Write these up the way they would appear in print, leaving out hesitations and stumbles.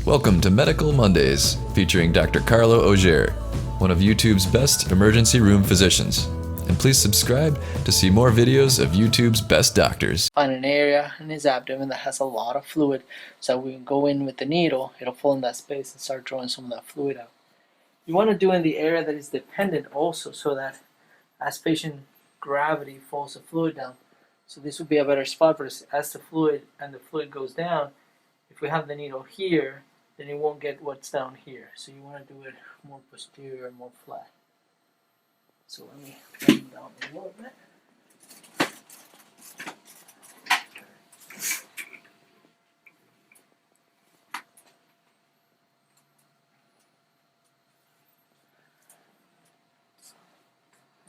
Welcome to Medical Mondays, featuring Dr. Carlo Auger, one of YouTube's best emergency room physicians. And please subscribe to see more videos of YouTube's best doctors. Find an area in his abdomen that has a lot of fluid, so we can go in with the needle, it'll fall in that space and start drawing some of that fluid out. You want to do in the area that is dependent also, so that as patient gravity falls the fluid down. So this would be a better spot for us as the fluid goes down. If we have the needle here, then it won't get what's down here. So you want to do it more posterior, more flat. So let me bring it down a little bit.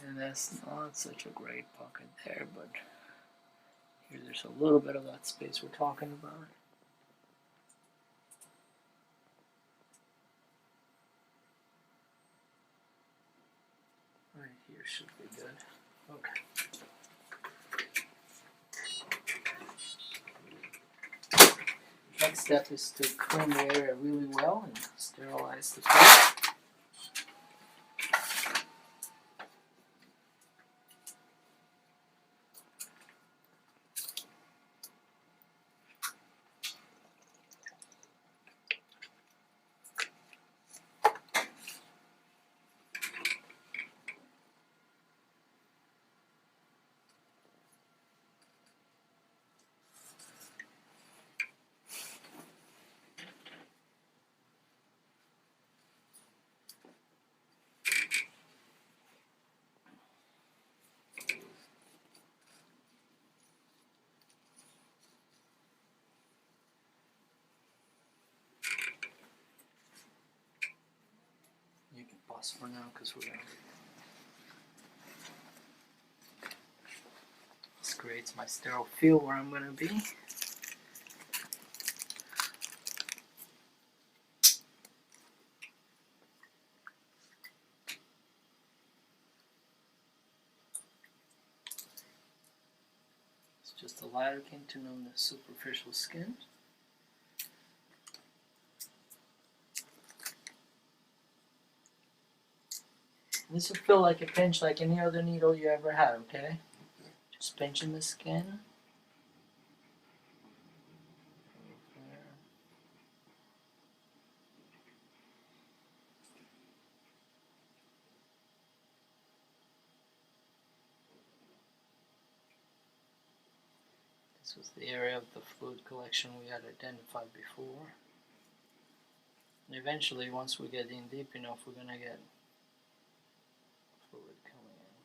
And that's not such a great pocket there, but here there's a little bit of that space we're talking about. Right here should be good. Okay. Next step is to clean the area really well and sterilize the place. You can pause for now because we're gonna. This creates my sterile field where I'm gonna be. It's just a lidocaine to numb the superficial skin. This will feel like a pinch like any other needle you ever had, okay? Just pinching the skin. This was the area of the fluid collection we had identified before. And eventually, once we get in deep enough, we're gonna get fluid coming in.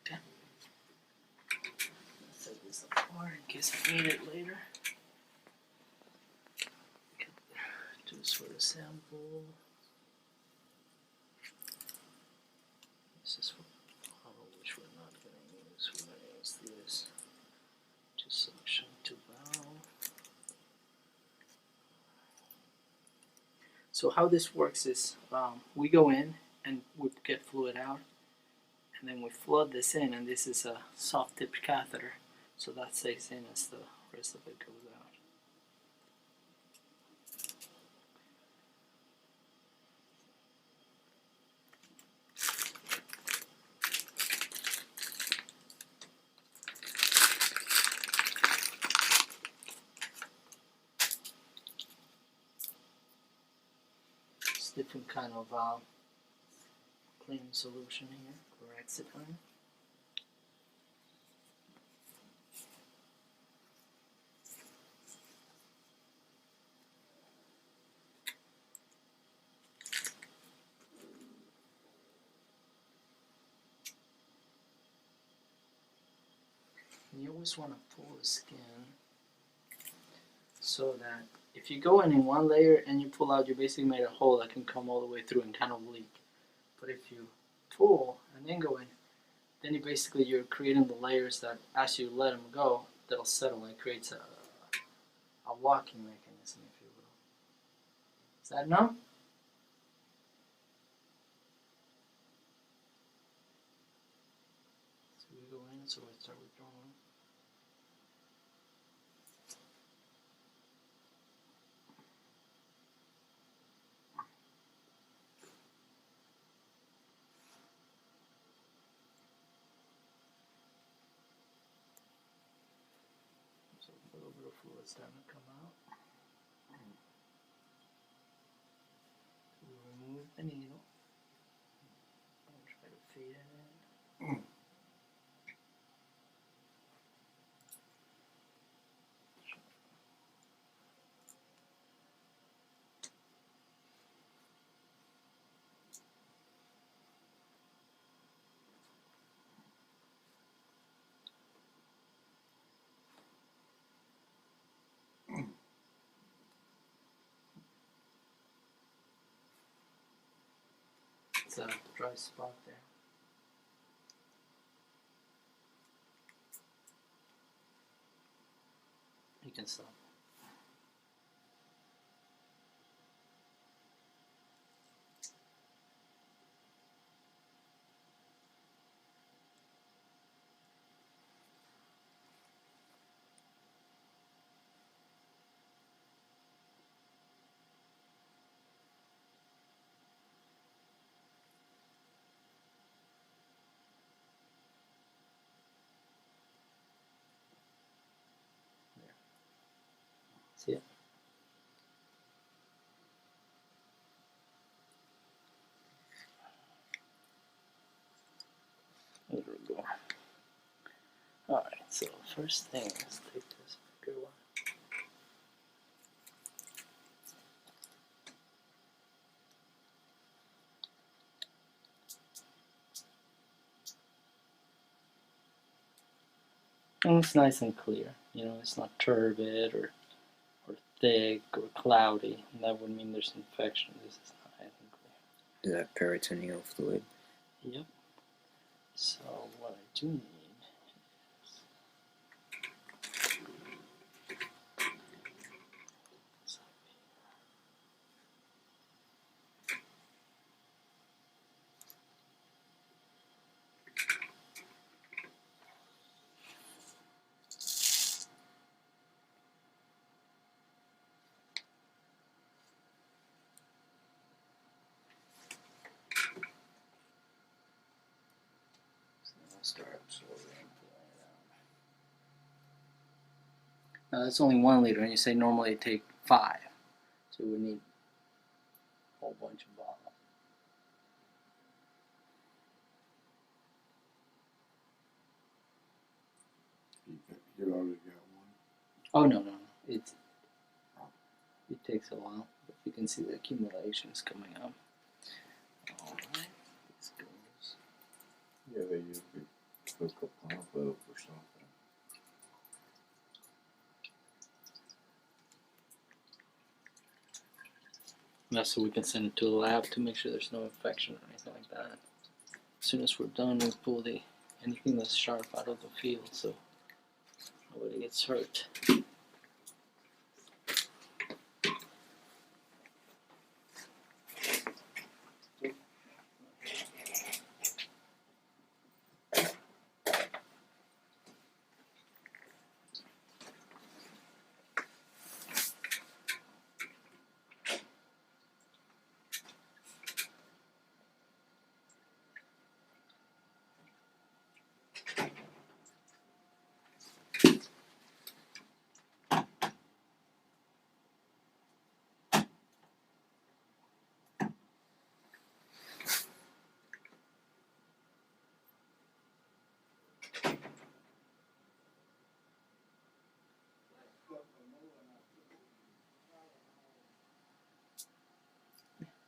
Okay. Let's set this apart in case I need it later. Do this for the sample. This is which we're not going to use. We're going to use this to suction to valve. So how this works is we go in and we get fluid out, and then we flood this in, and this is a soft tipped catheter, so that stays in as the rest of it goes out. Different kind of cleaning solution here for exit time. You always want to pull the skin so that if you go in one layer and you pull out, you basically made a hole that can come all the way through and kind of leak. But if you pull and then go in, then you're creating the layers that, as you let them go, that'll settle and it creates a locking mechanism, if you will. Is that enough? So we go in, so we start withdrawing. So a little bit of fluid starting to come out. We remove the needle and try to feed it in. It's a dry spot there. You can stop. See it? There we go. Alright, so first thing is take this bigger one. And it's nice and clear. You know, it's not turbid or thick or cloudy. And that would mean there's infection. This is nice and clear. Is that peritoneal fluid? Yep. So what I do need is start absorbing and pulling it out. Now that's only 1 liter, and you say normally it take 5, so we need a whole bunch of bottles. You already got one. Oh no, it takes a while, but you can see the accumulation is coming up. All right, this goes. Yeah, they usually hook a pump up or something. That's so we can send it to the lab to make sure there's no infection or anything like that. As soon as we're done, we pull anything that's sharp out of the field so nobody gets hurt.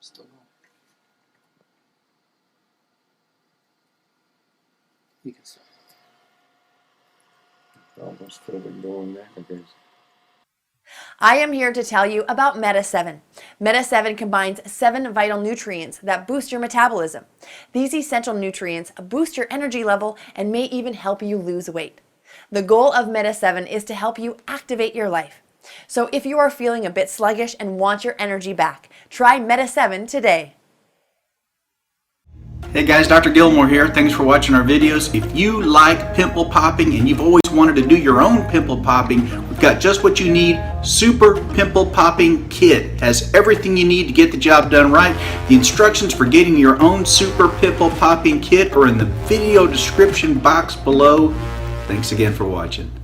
Still going. You can stop. Almost feel it going back a bit. I am here to tell you about Meta 7. Meta 7 combines 7 vital nutrients that boost your metabolism. These essential nutrients boost your energy level and may even help you lose weight. The goal of Meta 7 is to help you activate your life. So if you are feeling a bit sluggish and want your energy back, try Meta 7 today. Hey guys, Dr. Gilmore here. Thanks for watching our videos. If you like pimple popping and you've always wanted to do your own pimple popping, we've got just what you need. Super Pimple Popping Kit has everything you need to get the job done right. The instructions for getting your own Super Pimple Popping Kit are in the video description box below. Thanks again for watching.